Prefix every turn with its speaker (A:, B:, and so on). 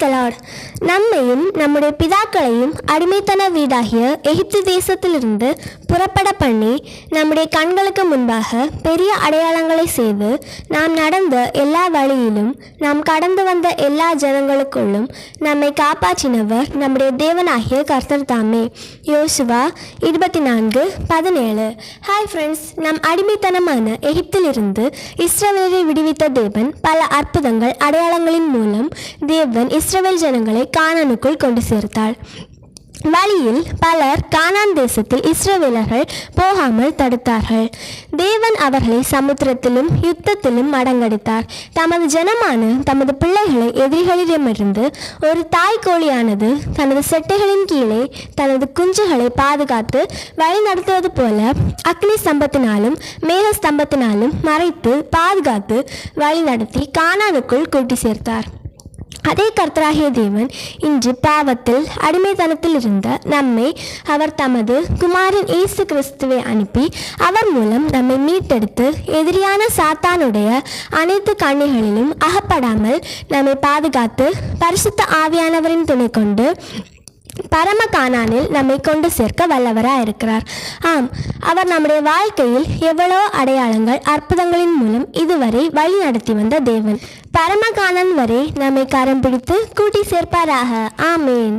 A: த Lord. நம்மையும் நம்முடைய பிதாக்களையும் அடிமைத்தன வீடாகிய எகிப்து தேசத்திலிருந்து புறப்பட பண்ணி நம்முடைய கண்களுக்கு முன்பாக பெரிய அடையாளங்களை செய்து நாம் நடந்த எல்லா வழியிலும் நாம் கடந்து வந்த எல்லா ஜனங்களுக்குள்ளும் நம்மை காப்பாற்றினவர் நம்முடைய தேவனாகிய கர்த்தர் தாமே. யோசுவா 24:17. ஹாய் ஃப்ரெண்ட்ஸ், நம் அடிமைத்தனமான எகிப்திலிருந்து இஸ்ரவேலை விடுவித்த தேவன் பல அற்புதங்கள் அடையாளங்களின் மூலம் தேவன் இஸ்ரவேல் ஜனங்களை கானானுக்குள் கொண்டு சேர்த்தார். வழியில் பலர் கானான் தேசத்தில் இஸ்ரவேலர்கள் போகாமல் தடுத்தார்கள். தேவன் அவர்களை சமுத்திரத்திலும் யுத்தத்திலும் மடங்கடித்தார். தமது ஜனமான தமது பிள்ளைகளை எதிரிகளிடமிருந்து ஒரு தாய் கோழியானது தனது செட்டைகளின் கீழே தனது குஞ்சுகளை பாதுகாத்து வழி நடத்துவது போல அக்னி ஸ்தம்பத்தினாலும் மேக ஸ்தம்பத்தினாலும் மறைத்து பாதுகாத்து வழி நடத்தி கானானுக்குள் கூட்டி சேர்த்தார். அதே கர்த்தராகிய தேவன் இன்று பாவத்தில் அடிமைத்தனத்தில் இருந்த நம்மை அவர் தமது குமாரன் இயேசு கிறிஸ்துவை அனுப்பி அவர் மூலம் நம்மை மீட்டெடுத்து எதிரியான சாத்தானுடைய அனைத்து கண்ணிகளிலும் அகப்படாமல் நம்மை பாதுகாத்து பரிசுத்த ஆவியானவரின் துணை கொண்டு பரம கானானில் நம்மை கொண்டு சேர்க்க வல்லவராக இருக்கிறார். ஆம், அவர் நம்முடைய வாழ்க்கையில் எவ்வளோ அடையாளங்கள் அற்புதங்களின் மூலம் இதுவரை வழி நடத்தி வந்த தேவன். பரம கானான் வரை நம்மை கரம் பிடித்து கூட்டி சேர்ப்பாராக. ஆமேன்.